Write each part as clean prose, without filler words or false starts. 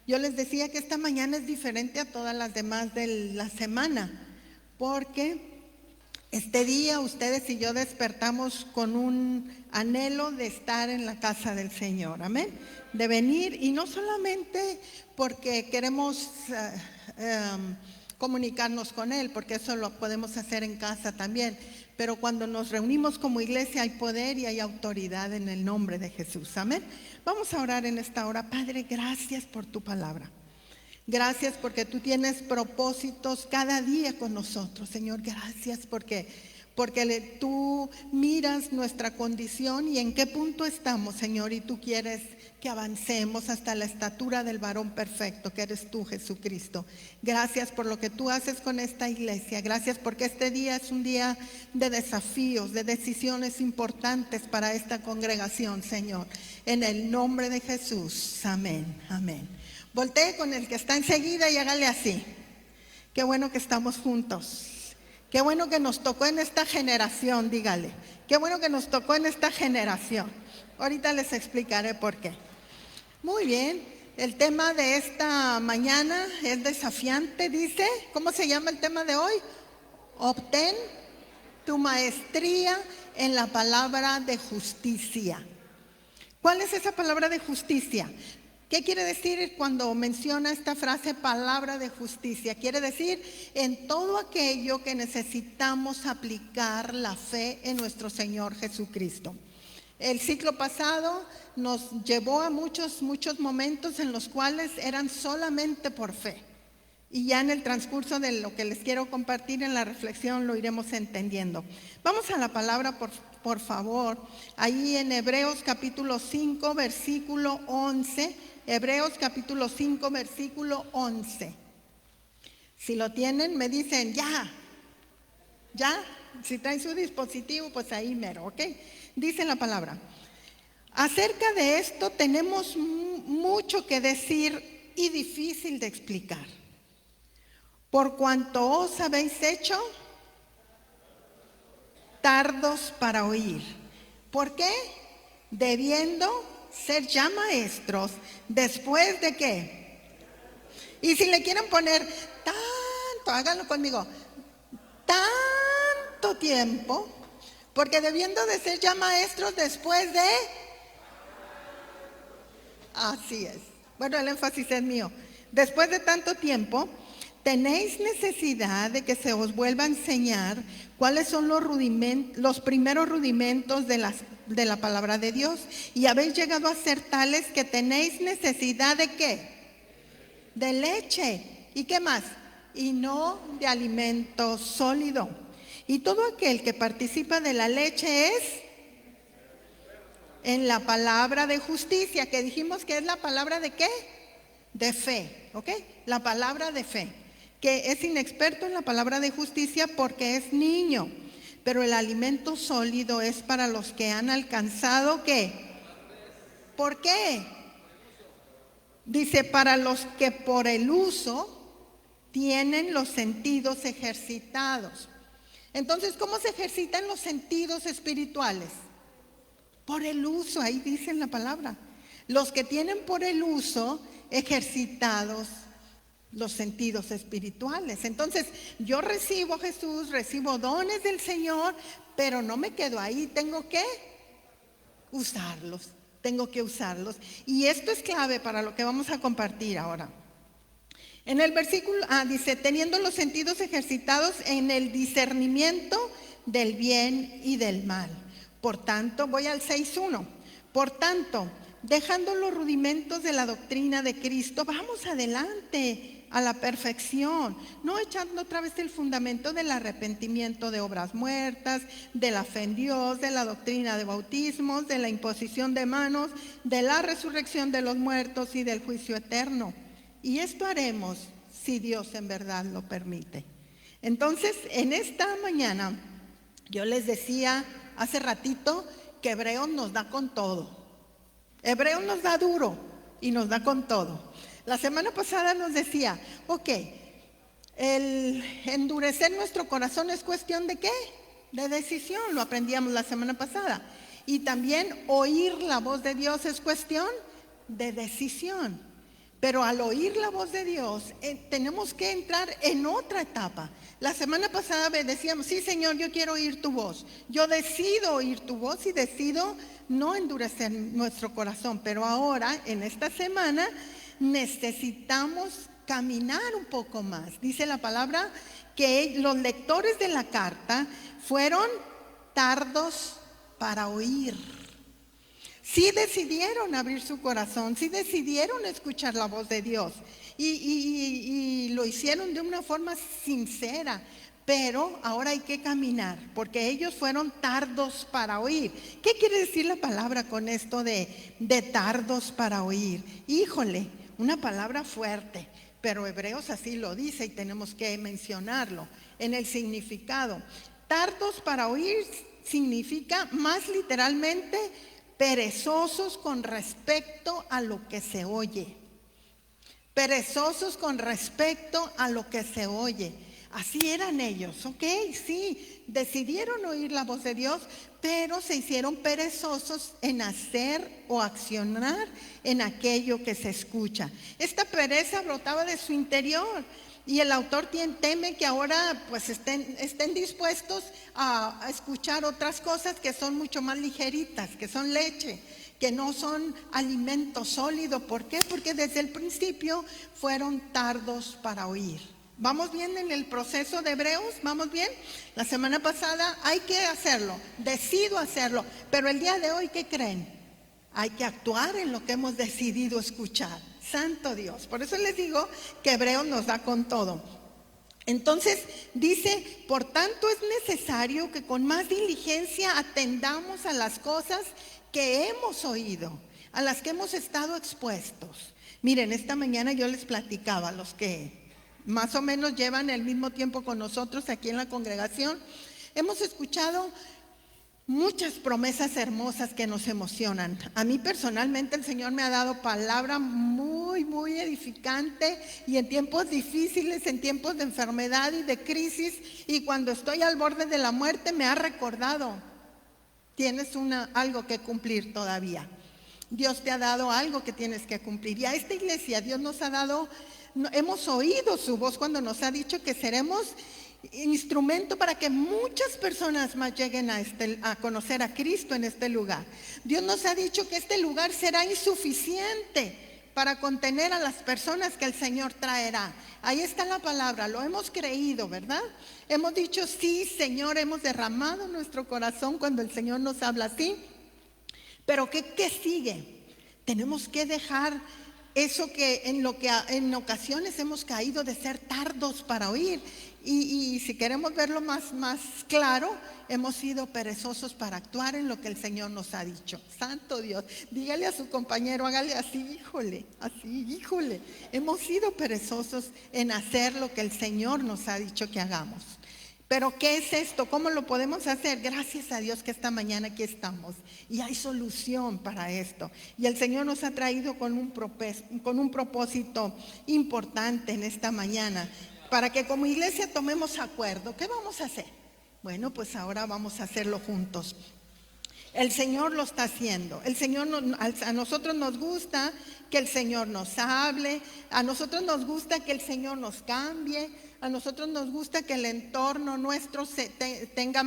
Yo les decía que esta mañana es diferente a todas las demás de la semana, porque este día ustedes y yo despertamos con un anhelo de estar en la casa del Señor, amén, de venir, y no solamente porque queremos comunicarnos con Él, porque eso lo podemos hacer en casa también, pero cuando nos reunimos como iglesia hay poder y hay autoridad en el nombre de Jesús, amén. Vamos a orar en esta hora. Padre, gracias por tu palabra. Gracias porque tú tienes propósitos cada día con nosotros, Señor. Gracias porque tú miras nuestra condición y en qué punto estamos, Señor, y tú quieres que avancemos hasta la estatura del varón perfecto, que eres tú, Jesucristo. Gracias por lo que tú haces con esta iglesia. Gracias porque este día es un día de desafíos, de decisiones importantes para esta congregación, Señor. En el nombre de Jesús. Amén. Amén. Voltee con el que está enseguida y hágale así. Qué bueno que estamos juntos. Qué bueno que nos tocó en esta generación, dígale. Qué bueno que nos tocó en esta generación. Ahorita les explicaré por qué. Muy bien, el tema de esta mañana es desafiante, dice. ¿Cómo se llama el tema de hoy? Obtén tu maestría en la palabra de justicia. ¿Cuál es esa palabra de justicia? ¿Qué quiere decir cuando menciona esta frase palabra de justicia? Quiere decir en todo aquello que necesitamos aplicar la fe en nuestro Señor Jesucristo. El ciclo pasado nos llevó a muchos momentos en los cuales eran solamente por fe. Y ya en el transcurso de lo que les quiero compartir en la reflexión lo iremos entendiendo. Vamos a la palabra, por favor. Ahí en Hebreos capítulo 5, versículo 11. Hebreos capítulo 5, versículo 11. Si lo tienen, me dicen ya. ¿Ya? Si traen su dispositivo, pues ahí mero, ¿ok? Dice la palabra. Acerca de esto tenemos mucho que decir y difícil de explicar. Por cuanto os habéis hecho tardos para oír. ¿Por qué? Debiendo ser ya maestros, ¿después de qué? Y si le quieren poner tanto, háganlo conmigo, tanto tiempo, porque debiendo de ser ya maestros después de... Así es. Bueno, el énfasis es mío. Después de tanto tiempo, tenéis necesidad de que se os vuelva a enseñar cuáles son los primeros rudimentos de la palabra de Dios, y habéis llegado a ser tales que tenéis necesidad de ¿qué? De leche. ¿Y qué más? Y no de alimento sólido. Y todo aquel que participa de la leche es en la palabra de justicia, que dijimos que es la palabra de ¿qué? De fe, ¿ok? La palabra de fe, que es inexperto en la palabra de justicia porque es niño, pero el alimento sólido es para los que han alcanzado ¿qué? ¿Por qué? Dice, para los que por el uso tienen los sentidos ejercitados. Entonces, ¿cómo se ejercitan los sentidos espirituales? Por el uso, ahí dice en la palabra. Los que tienen por el uso ejercitados los sentidos espirituales. Entonces, yo recibo a Jesús, recibo dones del Señor, pero no me quedo ahí, tengo que usarlos, Y esto es clave para lo que vamos a compartir ahora. En el versículo, dice, teniendo los sentidos ejercitados en el discernimiento del bien y del mal. Por tanto, voy al 6.1. Por tanto, dejando los rudimentos de la doctrina de Cristo, vamos adelante a la perfección, no echando otra vez el fundamento del arrepentimiento de obras muertas, de la fe en Dios, de la doctrina de bautismos, de la imposición de manos, de la resurrección de los muertos y del juicio eterno. Y esto haremos si Dios en verdad lo permite. Entonces, en esta mañana, yo les decía hace ratito que Hebreos nos da con todo. Hebreos nos da duro y nos da con todo. La semana pasada nos decía, ok, el endurecer nuestro corazón es cuestión de ¿qué? De decisión, lo aprendíamos la semana pasada. Y también oír la voz de Dios es cuestión de decisión. Pero al oír la voz de Dios, tenemos que entrar en otra etapa. La semana pasada decíamos, sí, Señor, yo quiero oír tu voz. Yo decido oír tu voz y decido no endurecer nuestro corazón. Pero ahora, en esta semana, necesitamos caminar un poco más. Dice la palabra que los lectores de la carta fueron tardos para oír. Sí decidieron abrir su corazón, sí decidieron escuchar la voz de Dios y lo hicieron de una forma sincera, pero ahora hay que caminar porque ellos fueron tardos para oír. ¿Qué quiere decir la palabra con esto de tardos para oír? Híjole, una palabra fuerte, pero Hebreos así lo dice y tenemos que mencionarlo en el significado. Tardos para oír significa más literalmente perezosos con respecto a lo que se oye. Perezosos con respecto a lo que se oye. Así eran ellos, ¿ok? Sí, decidieron oír la voz de Dios, pero se hicieron perezosos en hacer o accionar en aquello que se escucha. Esta pereza brotaba de su interior. Y el autor teme que ahora pues estén dispuestos a escuchar otras cosas que son mucho más ligeritas, que son leche, que no son alimento sólido. ¿Por qué? Porque desde el principio fueron tardos para oír. ¿Vamos bien en el proceso de Hebreos? ¿Vamos bien? La semana pasada hay que hacerlo, decido hacerlo, pero el día de hoy, ¿qué creen? Hay que actuar en lo que hemos decidido escuchar. Santo Dios. Por eso les digo que Hebreos nos da con todo. Entonces dice, por tanto es necesario que con más diligencia atendamos a las cosas que hemos oído, a las que hemos estado expuestos. Miren, esta mañana yo les platicaba, los que más o menos llevan el mismo tiempo con nosotros aquí en la congregación, hemos escuchado muchas promesas hermosas que nos emocionan. A mí personalmente el Señor me ha dado palabra muy, muy edificante, y en tiempos difíciles, en tiempos de enfermedad y de crisis, y cuando estoy al borde de la muerte me ha recordado, tienes algo que cumplir todavía. Dios te ha dado algo que tienes que cumplir. Y a esta iglesia Dios nos ha dado, hemos oído su voz cuando nos ha dicho que seremos instrumento para que muchas personas más lleguen a conocer a Cristo en este lugar. Dios nos ha dicho que este lugar será insuficiente para contener a las personas que el Señor traerá. Ahí está la palabra, lo hemos creído, ¿verdad? Hemos dicho, sí, Señor, hemos derramado nuestro corazón cuando el Señor nos habla así. Pero ¿qué sigue? Tenemos que dejar eso que en ocasiones hemos caído de ser tardos para oír. Y si queremos verlo más claro, hemos sido perezosos para actuar en lo que el Señor nos ha dicho. Santo Dios, dígale a su compañero, hágale así, híjole. Hemos sido perezosos en hacer lo que el Señor nos ha dicho que hagamos. Pero ¿qué es esto? ¿Cómo lo podemos hacer? Gracias a Dios que esta mañana aquí estamos y hay solución para esto. Y el Señor nos ha traído con un propósito importante en esta mañana, para que como iglesia tomemos acuerdo. ¿Qué vamos a hacer? Bueno, pues ahora vamos a hacerlo juntos. El Señor lo está haciendo. A nosotros nos gusta que el Señor nos hable, a nosotros nos gusta que el Señor nos cambie, a nosotros nos gusta que el entorno nuestro tenga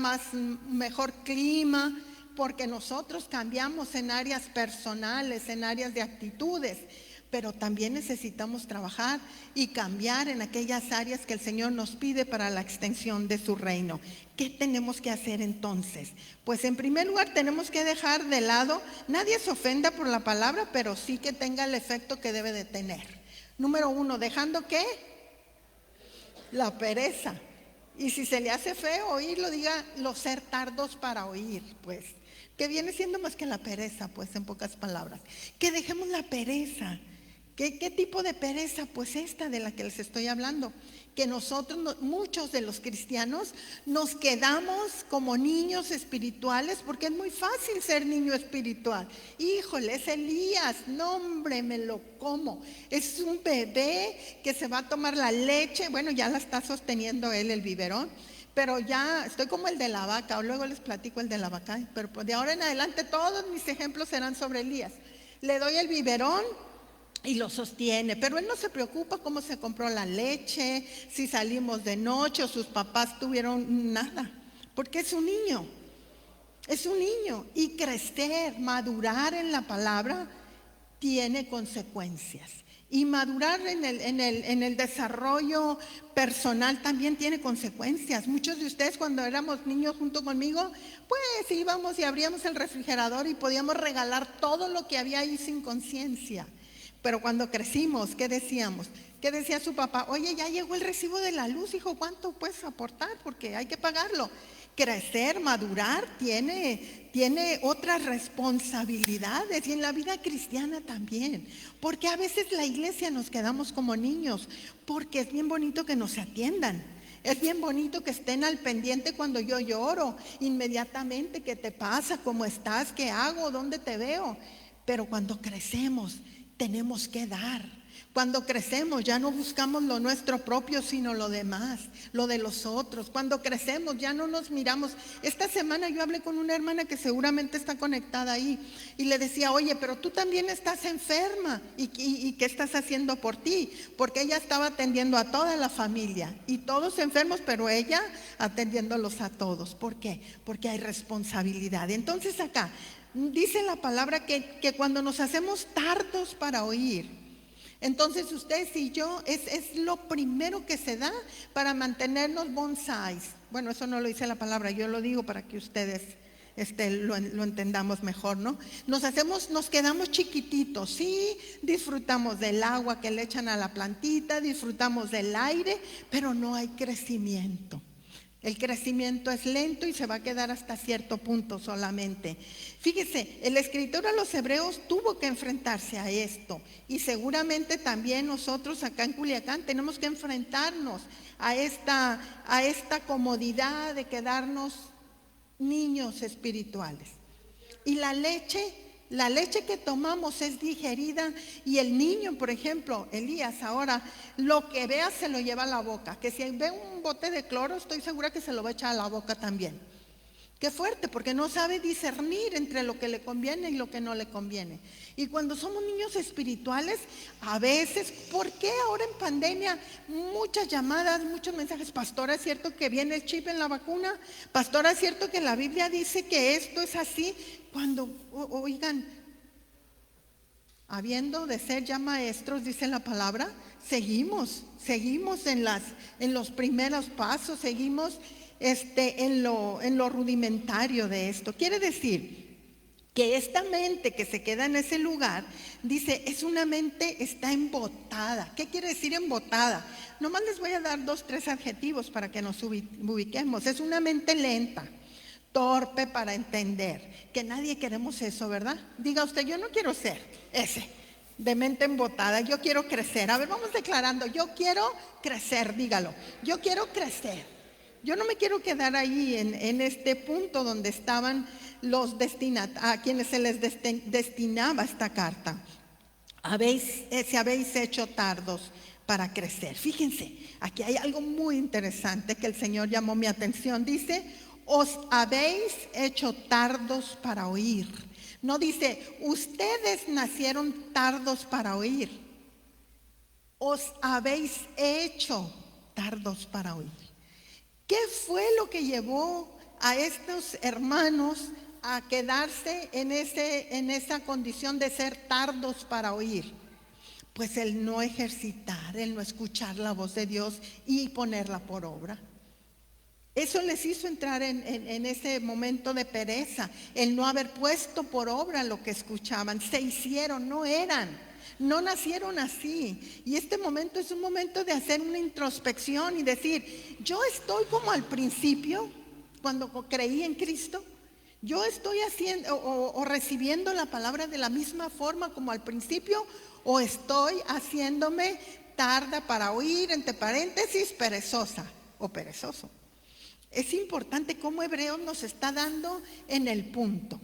mejor clima, porque nosotros cambiamos en áreas personales, en áreas de actitudes, pero también necesitamos trabajar y cambiar en aquellas áreas que el Señor nos pide para la extensión de su reino. ¿Qué tenemos que hacer entonces? Pues en primer lugar tenemos que dejar de lado, nadie se ofenda por la palabra, pero sí que tenga el efecto que debe de tener. Número 1, ¿dejando qué? La pereza. Y si se le hace feo oírlo, diga los ser tardos para oír, pues. ¿Qué viene siendo más que la pereza? Pues en pocas palabras. Que dejemos la pereza. ¿Qué tipo de pereza? Pues esta de la que les estoy hablando. Que nosotros, muchos de los cristianos, nos quedamos como niños espirituales, porque es muy fácil ser niño espiritual. Híjole, es Elías, no hombre, me lo como. Es un bebé que se va a tomar la leche, bueno, ya la está sosteniendo él el biberón, pero ya estoy como el de la vaca, o luego les platico el de la vaca, pero de ahora en adelante todos mis ejemplos serán sobre Elías. Le doy el biberón y lo sostiene, pero él no se preocupa cómo se compró la leche, si salimos de noche o sus papás tuvieron nada, porque es un niño. Es un niño, y crecer, madurar en la palabra tiene consecuencias. Y madurar en el desarrollo personal también tiene consecuencias. Muchos de ustedes, cuando éramos niños junto conmigo, pues íbamos y abríamos el refrigerador y podíamos regalar todo lo que había ahí sin conciencia. Pero cuando crecimos, ¿qué decíamos? ¿Qué decía su papá? Oye, ya llegó el recibo de la luz, hijo, ¿cuánto puedes aportar? Porque hay que pagarlo. Crecer, madurar, tiene otras responsabilidades, y en la vida cristiana también. Porque a veces la iglesia nos quedamos como niños, porque es bien bonito que nos atiendan. Es bien bonito que estén al pendiente cuando yo lloro, inmediatamente, ¿qué te pasa? ¿Cómo estás? ¿Qué hago? ¿Dónde te veo? Pero cuando crecemos, tenemos que dar. Cuando crecemos ya no buscamos lo nuestro propio, sino lo demás, lo de los otros. Cuando crecemos ya no nos miramos. Esta semana yo hablé con una hermana que seguramente está conectada ahí, y le decía, oye, pero tú también estás enferma, ¿y qué estás haciendo por ti? Porque ella estaba atendiendo a toda la familia, y todos enfermos, pero ella atendiéndolos a todos. ¿Por qué? Porque hay responsabilidad. Entonces acá dice la palabra que cuando nos hacemos tardos para oír, entonces ustedes y yo, es lo primero que se da para mantenernos bonsais. Bueno, eso no lo dice la palabra, yo lo digo para que ustedes lo entendamos mejor, ¿no? Nos quedamos chiquititos, sí, disfrutamos del agua que le echan a la plantita, disfrutamos del aire, pero no hay crecimiento. El crecimiento es lento y se va a quedar hasta cierto punto solamente. Fíjese, el escritor a los Hebreos tuvo que enfrentarse a esto, y seguramente también nosotros acá en Culiacán tenemos que enfrentarnos a esta comodidad de quedarnos niños espirituales. Y la leche que tomamos es digerida, y el niño, por ejemplo, Elías, ahora lo que vea se lo lleva a la boca. Que si ve un bote de cloro, estoy segura que se lo va a echar a la boca también. Qué fuerte, porque no sabe discernir entre lo que le conviene y lo que no le conviene. Y cuando somos niños espirituales, a veces, ¿por qué ahora en pandemia? Muchas llamadas, muchos mensajes. Pastora, ¿es cierto que viene el chip en la vacuna? Pastora, ¿es cierto que la Biblia dice que esto es así? Cuando, oigan, habiendo de ser ya maestros, dice la palabra, seguimos en los primeros pasos, seguimos en lo rudimentario de esto. Quiere decir que esta mente que se queda en ese lugar, dice, es una mente, está embotada. ¿Qué quiere decir embotada? Nomás les voy a dar 2, 3 adjetivos para que nos ubiquemos. Es una mente lenta, torpe para entender, que nadie queremos eso, ¿verdad? Diga usted, yo no quiero ser ese de mente embotada, yo quiero crecer. A ver, vamos declarando, yo quiero crecer, dígalo, yo quiero crecer. Yo no me quiero quedar ahí en este punto donde estaban a quienes se les destinaba esta carta. Se habéis hecho tardos para crecer. Fíjense, aquí hay algo muy interesante que el Señor llamó mi atención. Dice, os habéis hecho tardos para oír. No dice, ustedes nacieron tardos para oír. Os habéis hecho tardos para oír. ¿Qué fue lo que llevó a estos hermanos a quedarse en esa condición de ser tardos para oír? Pues el no ejercitar, el no escuchar la voz de Dios y ponerla por obra. Eso les hizo entrar en ese momento de pereza, el no haber puesto por obra lo que escuchaban. Se hicieron, no nacieron así. Y este momento es un momento de hacer una introspección y decir, yo estoy como al principio, cuando creí en Cristo. Yo estoy haciendo o recibiendo la palabra de la misma forma como al principio, o estoy haciéndome tarda para oír, entre paréntesis, perezosa o perezoso. Es importante cómo Hebreos nos está dando en el punto.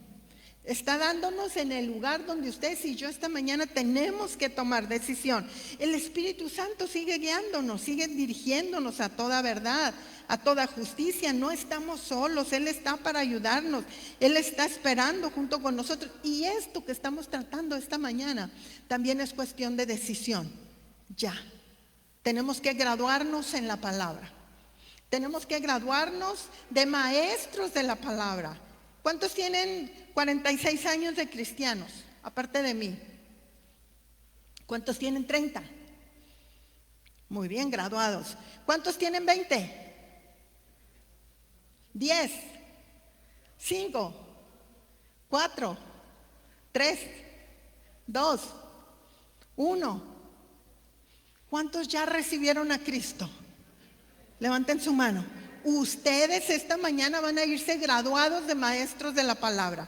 Está dándonos en el lugar donde ustedes y yo esta mañana tenemos que tomar decisión. El Espíritu Santo sigue guiándonos, sigue dirigiéndonos a toda verdad, a toda justicia. No estamos solos, Él está para ayudarnos. Él está esperando junto con nosotros. Y esto que estamos tratando esta mañana también es cuestión de decisión. Ya, tenemos que graduarnos en la palabra. Tenemos que graduarnos de maestros de la palabra. ¿Cuántos tienen 46 años de cristianos, aparte de mí? ¿Cuántos tienen 30? Muy bien, graduados. ¿Cuántos tienen 20? 10, 5, 4, 3, 2, 1. ¿Cuántos ya recibieron a Cristo? Levanten su mano. Ustedes esta mañana van a irse graduados de maestros de la palabra.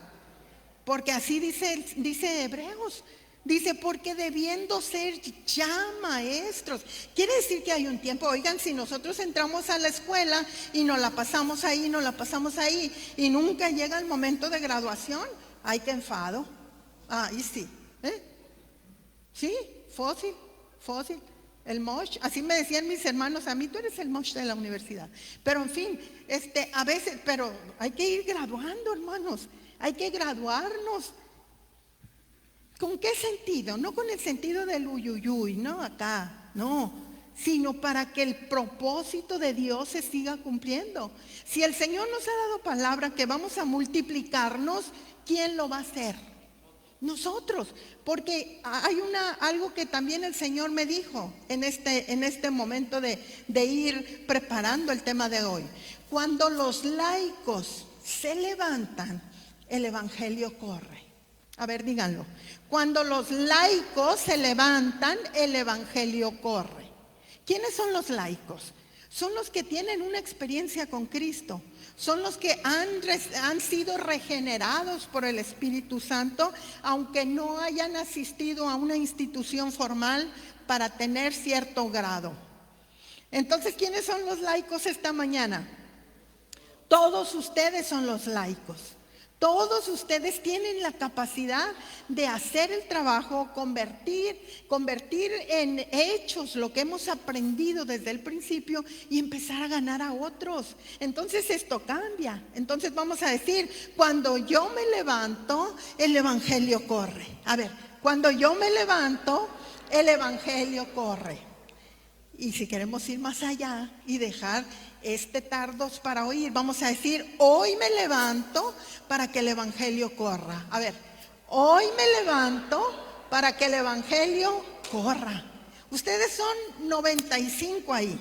Porque así dice Hebreos. Dice, porque debiendo ser ya maestros. Quiere decir que hay un tiempo. Oigan, si nosotros entramos a la escuela y nos la pasamos ahí, y nunca llega el momento de graduación, ¡ay, qué enfado! Ahí sí. Sí, fósil. El mosh, así me decían mis hermanos, a mí tú eres el mosh de la universidad. Pero en fin, a veces, pero hay que ir graduando, hermanos. Hay que graduarnos. ¿Con qué sentido? No con el sentido del uyuyuy, no acá, no. Sino para que el propósito de Dios se siga cumpliendo. Si el Señor nos ha dado palabra que vamos a multiplicarnos, ¿quién lo va a hacer? Nosotros, porque hay algo que también el Señor me dijo en este momento de ir preparando el tema de hoy. Cuando los laicos se levantan, el evangelio corre. A ver, díganlo. Cuando los laicos se levantan, el evangelio corre. ¿Quiénes son los laicos? Son los que tienen una experiencia con Cristo. Son los que han sido regenerados por el Espíritu Santo, aunque no hayan asistido a una institución formal para tener cierto grado. Entonces, ¿quiénes son los laicos esta mañana? Todos ustedes son los laicos. Todos ustedes tienen la capacidad de hacer el trabajo, convertir en hechos lo que hemos aprendido desde el principio y empezar a ganar a otros. Entonces esto cambia. Entonces vamos a decir, cuando yo me levanto, el evangelio corre. A ver, cuando yo me levanto, el evangelio corre. Y si queremos ir más allá y dejar tardos para oír, vamos a decir, hoy me levanto para que el evangelio corra. A ver, hoy me levanto para que el evangelio corra. Ustedes son 95 ahí,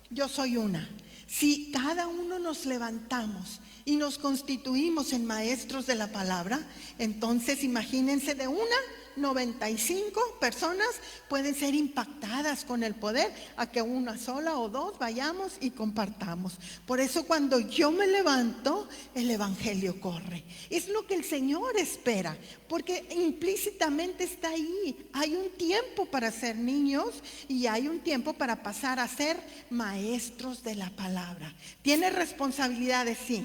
yo soy una. Si cada uno nos levantamos y nos constituimos en maestros de la palabra, entonces imagínense, de 95 personas pueden ser impactadas con el poder a que una sola o dos vayamos y compartamos. Por eso cuando yo me levanto, el evangelio corre. Es lo que el Señor espera, porque implícitamente está ahí. Hay un tiempo para ser niños y hay un tiempo para pasar a ser maestros de la palabra. Tiene responsabilidades, sí.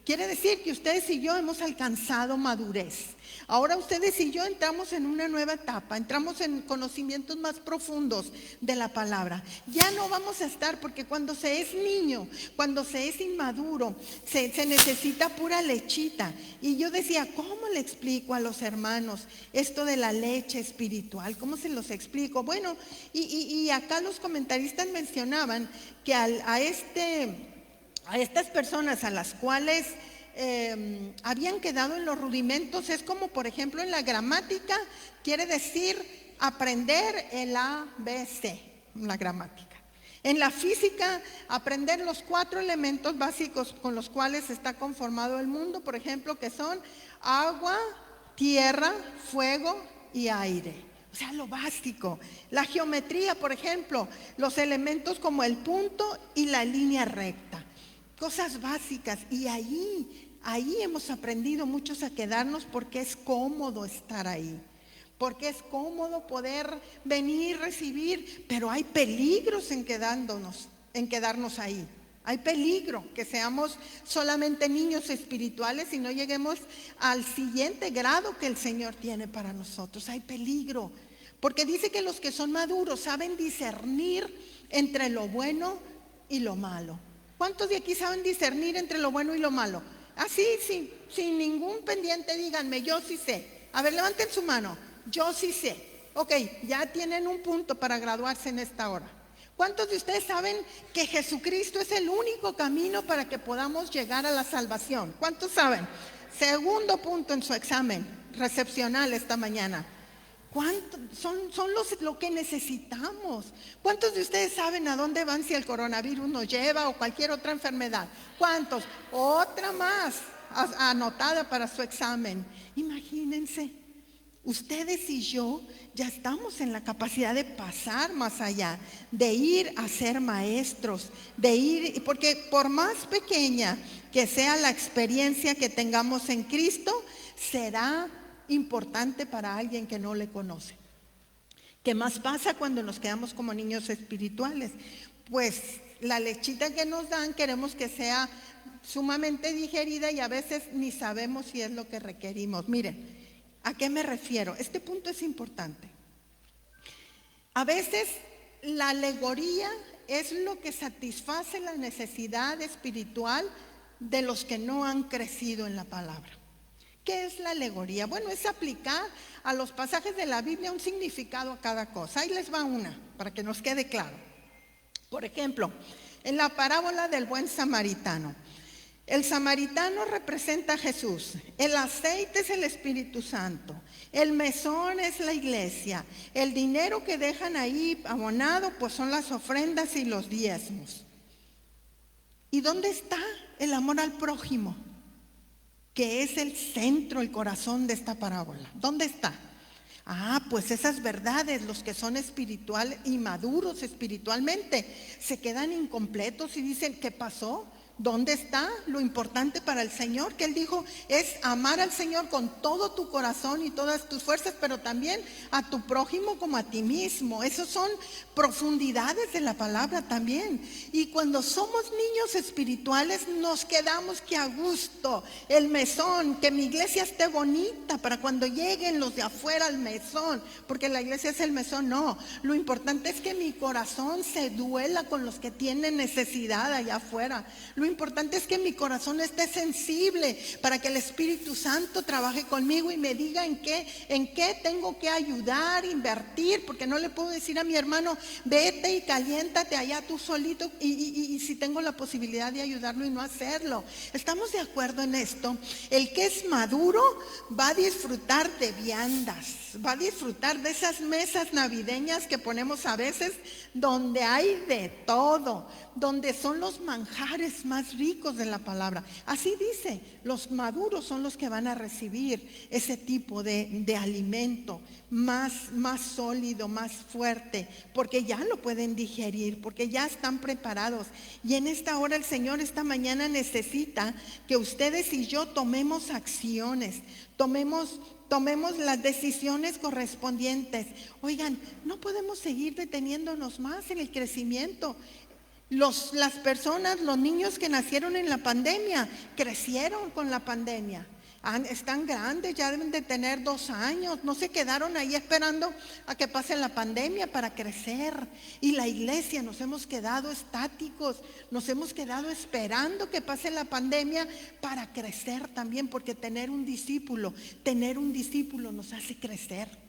Quiere decir que ustedes y yo hemos alcanzado madurez. Ahora ustedes y yo entramos en una nueva etapa, entramos en conocimientos más profundos de la palabra. Ya no vamos a estar, porque cuando se es niño, cuando se es inmaduro, se necesita pura lechita. Y yo decía, ¿cómo le explico a los hermanos esto de la leche espiritual? ¿Cómo se los explico? Bueno, y acá los comentaristas mencionaban que a estas personas a las cuales habían quedado en los rudimentos, es como por ejemplo en la gramática, quiere decir aprender el ABC, la gramática. En la física, aprender los 4 elementos básicos con los cuales está conformado el mundo, por ejemplo, que son agua, tierra, fuego y aire. O sea, lo básico. La geometría, por ejemplo, los elementos como el punto y la línea recta. Cosas básicas, y ahí hemos aprendido muchos a quedarnos porque es cómodo estar ahí, porque es cómodo poder venir, recibir, pero hay peligros en quedarnos ahí. Hay peligro que seamos solamente niños espirituales y no lleguemos al siguiente grado que el Señor tiene para nosotros. Hay peligro, porque dice que los que son maduros saben discernir entre lo bueno y lo malo. ¿Cuántos de aquí saben discernir entre lo bueno y lo malo? Así, sí, sin ningún pendiente, díganme, yo sí sé. A ver, levanten su mano, yo sí sé. Ok, ya tienen un punto para graduarse en esta hora. ¿Cuántos de ustedes saben que Jesucristo es el único camino para que podamos llegar a la salvación? ¿Cuántos saben? Segundo punto en su examen recepcional esta mañana. ¿Cuántos son lo que necesitamos? ¿Cuántos de ustedes saben a dónde van si el coronavirus nos lleva o cualquier otra enfermedad? ¿Cuántos? Otra más anotada para su examen. Imagínense. Ustedes y yo ya estamos en la capacidad de pasar más allá, de ir a ser maestros, de ir, porque por más pequeña que sea la experiencia que tengamos en Cristo, será importante para alguien que no le conoce. ¿Qué más pasa cuando nos quedamos como niños espirituales? Pues la lechita que nos dan queremos que sea sumamente digerida y a veces ni sabemos si es lo que requerimos. Miren, ¿a qué me refiero? Este punto es importante. A veces la alegoría es lo que satisface la necesidad espiritual de los que no han crecido en la palabra. ¿Qué es la alegoría? Bueno, es aplicar a los pasajes de la Biblia un significado a cada cosa. Ahí les va una, para que nos quede claro. Por ejemplo, en la parábola del buen samaritano, el samaritano representa a Jesús, el aceite es el Espíritu Santo, el mesón es la iglesia, el dinero que dejan ahí abonado pues son las ofrendas y los diezmos. ¿Y dónde está el amor al prójimo? Que es el centro, el corazón de esta parábola. ¿Dónde está? Pues esas verdades, los que son espirituales y maduros espiritualmente, se quedan incompletos y dicen, ¿qué pasó? ¿Dónde está lo importante para el Señor? Que Él dijo, es amar al Señor con todo tu corazón y todas tus fuerzas, pero también a tu prójimo como a ti mismo. Esas son profundidades de la palabra también. Y cuando somos niños espirituales nos quedamos que a gusto, el mesón, que mi iglesia esté bonita para cuando lleguen los de afuera al mesón, porque la iglesia es el mesón, no. Lo importante es que mi corazón se duela con los que tienen necesidad allá afuera. Lo importante es que mi corazón esté sensible para que el Espíritu Santo trabaje conmigo y me diga en qué tengo que ayudar, invertir, porque no le puedo decir a mi hermano, vete y caliéntate allá tú solito y si tengo la posibilidad de ayudarlo y no hacerlo. ¿Estamos de acuerdo en esto? El que es maduro va a disfrutar de viandas, va a disfrutar de esas mesas navideñas que ponemos a veces donde hay de todo, donde son los manjares más ricos de la palabra. Así dice, los maduros son los que van a recibir ese tipo de alimento más sólido, más fuerte, porque ya lo pueden digerir, porque ya están preparados. Y en esta hora el Señor esta mañana necesita que ustedes y yo tomemos acciones, tomemos las decisiones correspondientes. Oigan, no podemos seguir deteniéndonos más en el crecimiento. Las personas, los niños que nacieron en la pandemia, crecieron con la pandemia. Están grandes, ya deben de tener 2 años, no se quedaron ahí esperando a que pase la pandemia para crecer. Y la iglesia nos hemos quedado estáticos, nos hemos quedado esperando que pase la pandemia para crecer también, porque tener un discípulo nos hace crecer.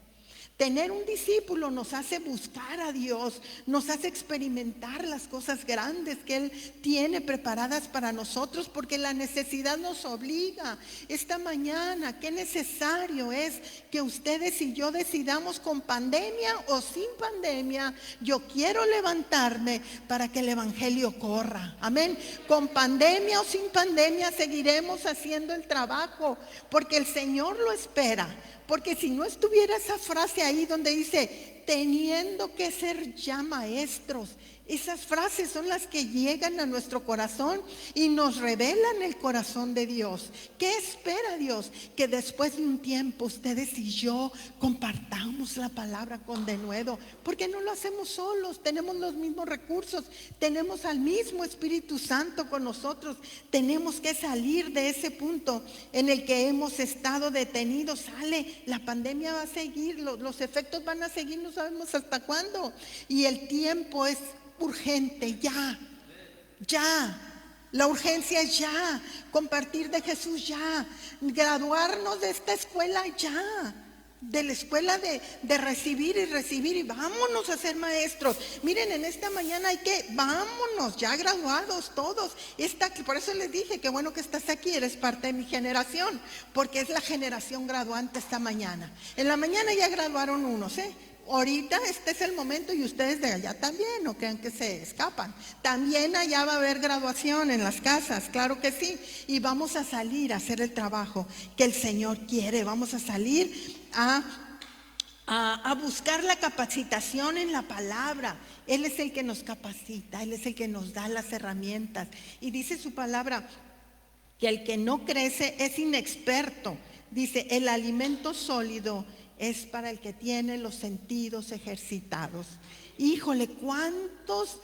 Tener un discípulo nos hace buscar a Dios, nos hace experimentar las cosas grandes que Él tiene preparadas para nosotros, porque la necesidad nos obliga. Esta mañana, qué necesario es que ustedes y yo decidamos, con pandemia o sin pandemia, yo quiero levantarme para que el evangelio corra. Amén. Con pandemia o sin pandemia seguiremos haciendo el trabajo, porque el Señor lo espera. Porque si no estuviera esa frase ahí donde dice, teniendo que ser ya maestros. Esas frases son las que llegan a nuestro corazón y nos revelan el corazón de Dios. ¿Qué espera Dios? Que después de un tiempo ustedes y yo compartamos la palabra con denuedo, porque no lo hacemos solos, tenemos los mismos recursos, tenemos al mismo Espíritu Santo con nosotros. Tenemos que salir de ese punto en el que hemos estado detenidos. La pandemia va a seguir, los efectos van a seguir, no sabemos hasta cuándo, y el tiempo es urgente, ya. La urgencia es ya. Compartir de Jesús ya. Graduarnos de esta escuela ya. De la escuela de recibir y vámonos a ser maestros. Miren, en esta mañana vámonos, ya graduados todos. Por eso les dije, qué bueno que estás aquí, eres parte de mi generación, porque es la generación graduante esta mañana. En la mañana ya graduaron unos, Ahorita este es el momento, y ustedes de allá también, no crean que se escapan. También allá va a haber graduación en las casas, claro que sí. Y vamos a salir a hacer el trabajo que el Señor quiere. Vamos a salir a buscar la capacitación en la palabra. Él es el que nos capacita, Él es el que nos da las herramientas. Y dice su palabra que el que no crece es inexperto. Dice, el alimento sólido es para el que tiene los sentidos ejercitados. Híjole, ¿cuántos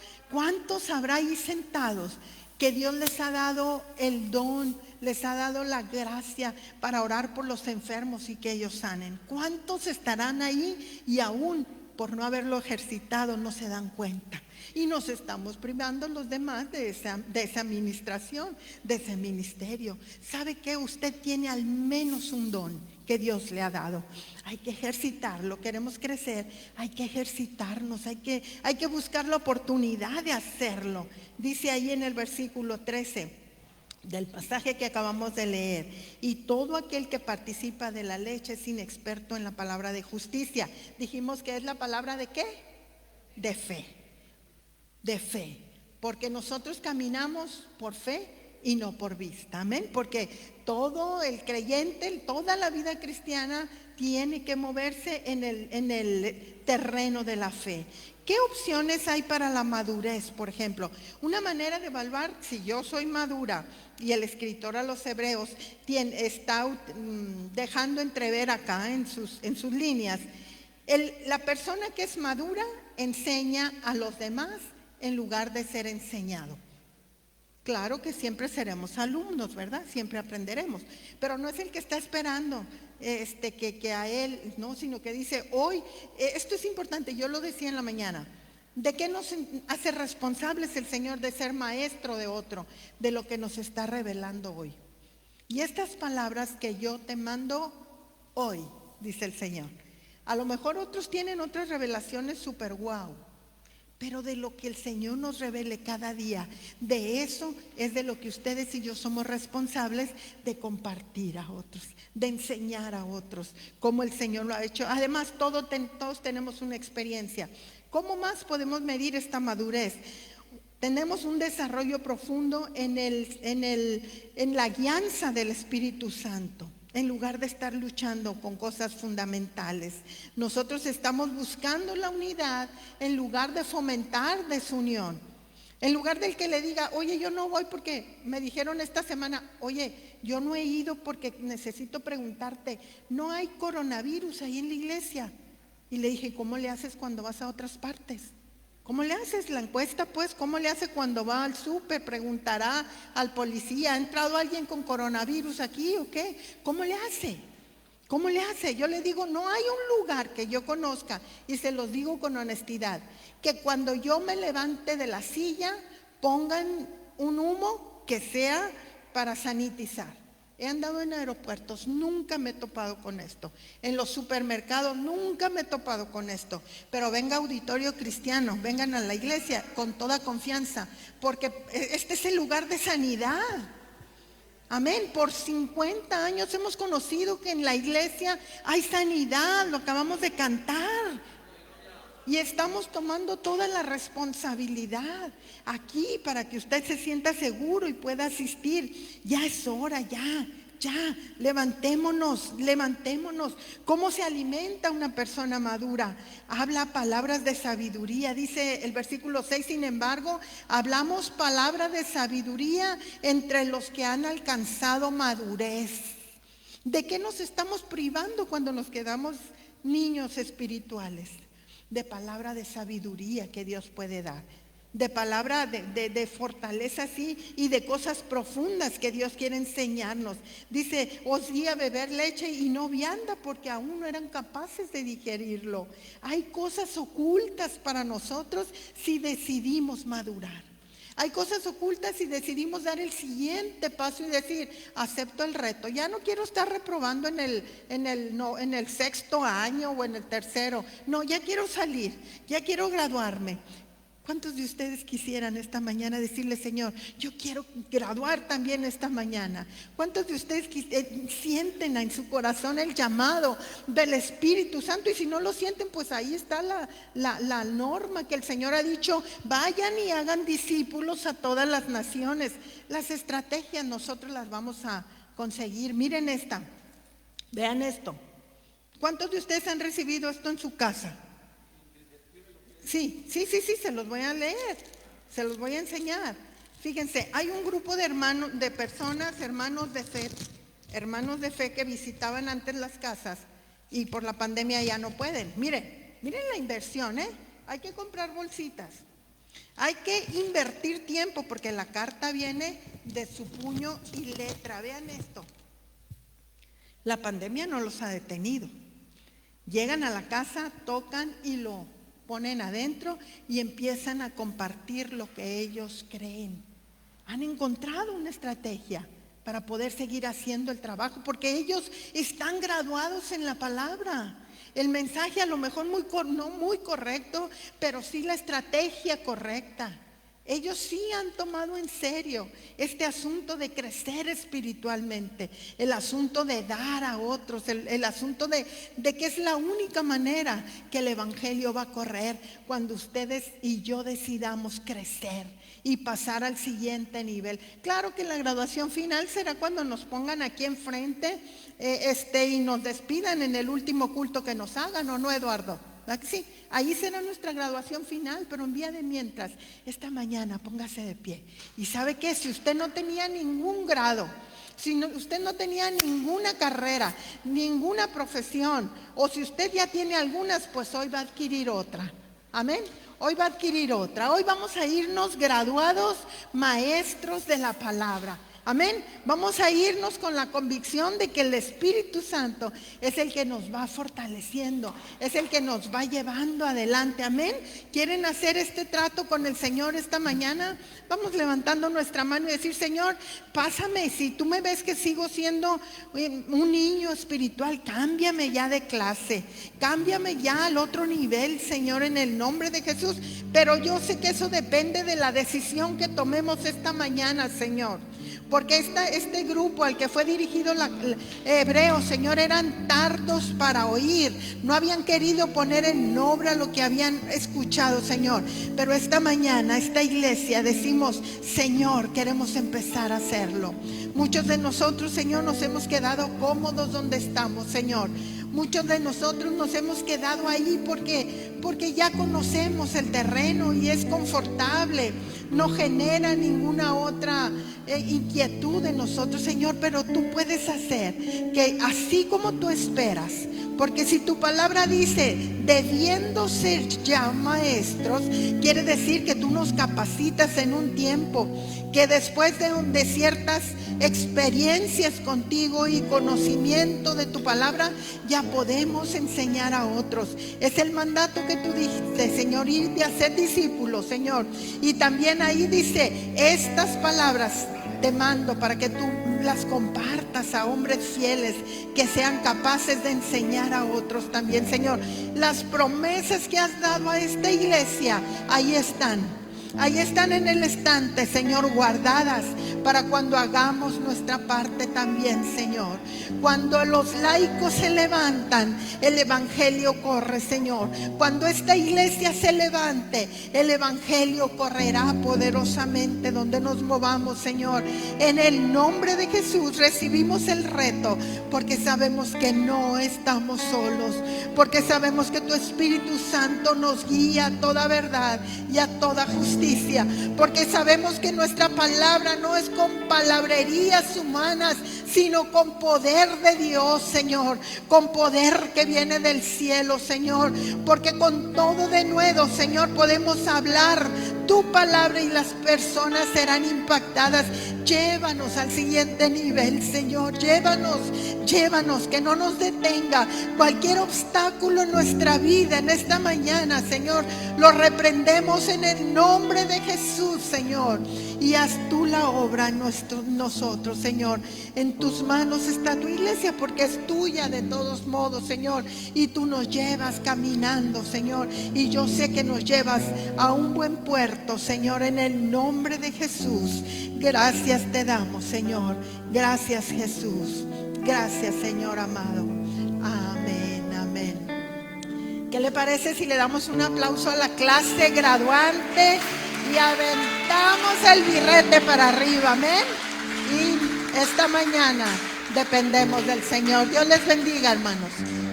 habrá ahí sentados que Dios les ha dado el don, les ha dado la gracia para orar por los enfermos y que ellos sanen? ¿Cuántos estarán ahí y aún por no haberlo ejercitado no se dan cuenta? Y nos estamos privando los demás de esa administración, de ese ministerio. ¿Sabe qué? Usted tiene al menos un don que Dios le ha dado. Hay que ejercitarlo. Queremos crecer, hay que ejercitarnos, hay que buscar la oportunidad de hacerlo. Dice ahí en el versículo 13 del pasaje que acabamos de leer: y todo aquel que participa de la leche es inexperto en la palabra de justicia. Dijimos que es la palabra ¿de qué? De fe. De fe, porque nosotros caminamos por fe y no por vista, amén. Porque todo el creyente, toda la vida cristiana tiene que moverse en el terreno de la fe. ¿Qué opciones hay para la madurez? Por ejemplo, una manera de evaluar si yo soy madura, y el escritor a los Hebreos está dejando entrever acá en sus líneas, la persona que es madura enseña a los demás en lugar de ser enseñado. Claro que siempre seremos alumnos, ¿verdad? Siempre aprenderemos, pero no es el que está esperando que a él, no, sino que dice hoy, esto es importante, yo lo decía en la mañana, ¿de qué nos hace responsables el Señor de ser maestro de otro? De lo que nos está revelando hoy. Y estas palabras que yo te mando hoy, dice el Señor, a lo mejor otros tienen otras revelaciones súper guau, pero de lo que el Señor nos revele cada día, de eso es de lo que ustedes y yo somos responsables de compartir a otros, de enseñar a otros, como el Señor lo ha hecho. Además, todos tenemos una experiencia. ¿Cómo más podemos medir esta madurez? Tenemos un desarrollo profundo en la guianza del Espíritu Santo. En lugar de estar luchando con cosas fundamentales, nosotros estamos buscando la unidad en lugar de fomentar desunión. En lugar del que le diga, oye, yo no voy porque me dijeron esta semana, oye, yo no he ido porque necesito preguntarte, no hay coronavirus ahí en la iglesia. Y le dije, ¿cómo le haces cuando vas a otras partes? ¿Cómo le haces la encuesta? Pues, ¿cómo le hace cuando va al súper? Preguntará al policía, ¿ha entrado alguien con coronavirus aquí o qué? ¿Cómo le hace? ¿Cómo le hace? Yo le digo, no hay un lugar que yo conozca, y se los digo con honestidad, que cuando yo me levante de la silla pongan un humo que sea para sanitizar. He andado en aeropuertos, nunca me he topado con esto. En los supermercados nunca me he topado con esto. Pero venga auditorio cristiano, vengan a la iglesia con toda confianza, porque este es el lugar de sanidad. Amén. Por 50 años hemos conocido que en la iglesia hay sanidad, lo acabamos de cantar. Y estamos tomando toda la responsabilidad aquí para que usted se sienta seguro y pueda asistir. Ya es hora, ya Ya, levantémonos. ¿Cómo se alimenta una persona madura? Habla palabras de sabiduría. Dice el versículo 6, sin embargo, hablamos palabras de sabiduría entre los que han alcanzado madurez. ¿De qué nos estamos privando cuando nos quedamos niños espirituales? De palabra de sabiduría que Dios puede dar. De palabra de fortaleza, sí, y de cosas profundas que Dios quiere enseñarnos. Dice, os di a beber leche y no vianda, porque aún no eran capaces de digerirlo. Hay cosas ocultas para nosotros si decidimos madurar. Hay cosas ocultas si decidimos dar el siguiente paso y decir, acepto el reto. Ya no quiero estar reprobando en el sexto año o en el tercero. No, ya quiero salir, ya quiero graduarme. ¿Cuántos de ustedes quisieran esta mañana decirle, Señor, yo quiero graduar también esta mañana? ¿Cuántos de ustedes sienten en su corazón el llamado del Espíritu Santo? Y si no lo sienten, pues ahí está la norma que el Señor ha dicho, vayan y hagan discípulos a todas las naciones. Las estrategias nosotros las vamos a conseguir. Miren esta, vean esto. ¿Cuántos de ustedes han recibido esto en su casa? Sí, se los voy a leer, se los voy a enseñar. Fíjense, hay un grupo de hermanos de fe que visitaban antes las casas y por la pandemia ya no pueden. Miren la inversión, hay que comprar bolsitas, hay que invertir tiempo porque la carta viene de su puño y letra. Vean esto, la pandemia no los ha detenido. Llegan a la casa, tocan y lo ponen adentro y empiezan a compartir lo que ellos creen. Han encontrado una estrategia para poder seguir haciendo el trabajo, porque ellos están graduados en la palabra. El mensaje a lo mejor no muy correcto, pero sí la estrategia correcta. Ellos sí han tomado en serio este asunto de crecer espiritualmente, el asunto de dar a otros, el asunto de que es la única manera que el evangelio va a correr cuando ustedes y yo decidamos crecer y pasar al siguiente nivel. Claro que la graduación final será cuando nos pongan aquí enfrente y nos despidan en el último culto que nos hagan, ¿o no, Eduardo? Sí, ahí será nuestra graduación final, pero en vía de mientras, esta mañana póngase de pie. Y ¿sabe qué? Si usted no tenía ningún grado, usted no tenía ninguna carrera, ninguna profesión, o si usted ya tiene algunas, pues hoy va a adquirir otra. Amén. Hoy va a adquirir otra. Hoy vamos a irnos graduados maestros de la palabra. Amén. Vamos a irnos con la convicción de que el Espíritu Santo es el que nos va fortaleciendo, es el que nos va llevando adelante. Amén. ¿Quieren hacer este trato con el Señor esta mañana? Vamos levantando nuestra mano y decir, Señor, pásame. Si tú me ves que sigo siendo un niño espiritual, cámbiame ya de clase, cámbiame ya al otro nivel, Señor, en el nombre de Jesús. Pero yo sé que eso depende de la decisión que tomemos esta mañana, Señor. Porque este grupo al que fue dirigido Hebreos, Señor, eran tardos para oír. No habían querido poner en obra lo que habían escuchado, Señor. Pero esta mañana, esta iglesia, decimos, Señor, queremos empezar a hacerlo. Muchos de nosotros, Señor, nos hemos quedado cómodos donde estamos, Señor. Muchos de nosotros nos hemos quedado ahí porque ya conocemos el terreno y es confortable, no genera ninguna otra inquietud en nosotros, Señor, pero tú puedes hacer que así como tú esperas, porque si tu palabra dice, debiendo ser ya maestros, quiere decir que tú nos capacitas en un tiempo, que después de ciertas experiencias contigo y conocimiento de tu palabra, ya podemos enseñar a otros. Es el mandato que tú dijiste, Señor, ir de hacer discípulos, Señor. Y también ahí dice, estas palabras te mando para que tú las compartas a hombres fieles que sean capaces de enseñar a otros también, Señor. Las promesas que has dado a esta iglesia, ahí están. Ahí están en el estante, Señor, guardadas para cuando hagamos nuestra parte también, Señor. Cuando los laicos se levantan, el evangelio corre, Señor. Cuando esta iglesia se levante, el evangelio correrá poderosamente donde nos movamos, Señor. En el nombre de Jesús recibimos el reto, porque sabemos que no estamos solos, porque sabemos que tu Espíritu Santo nos guía a toda verdad y a toda justicia, porque sabemos que nuestra palabra no es con palabrerías humanas, sino con poder de Dios, Señor, con poder que viene del cielo, Señor, porque con todo denuedo, Señor, podemos hablar tu palabra y las personas serán impactadas. Llévanos al siguiente nivel, Señor. Llévanos, que no nos detenga cualquier obstáculo en nuestra vida en esta mañana, Señor. Lo reprendemos en el nombre de Jesús, Señor. Y haz tú la obra en nosotros, Señor. En tus manos está tu iglesia, porque es tuya de todos modos, Señor. Y tú nos llevas caminando, Señor. Y yo sé que nos llevas a un buen puerto, Señor, en el nombre de Jesús. Gracias te damos, Señor. Gracias, Jesús. Gracias, Señor amado. Amén, amén. ¿Qué le parece si le damos un aplauso a la clase graduante y aventamos el birrete para arriba? Amén. Y esta mañana dependemos del Señor. Dios les bendiga, hermanos.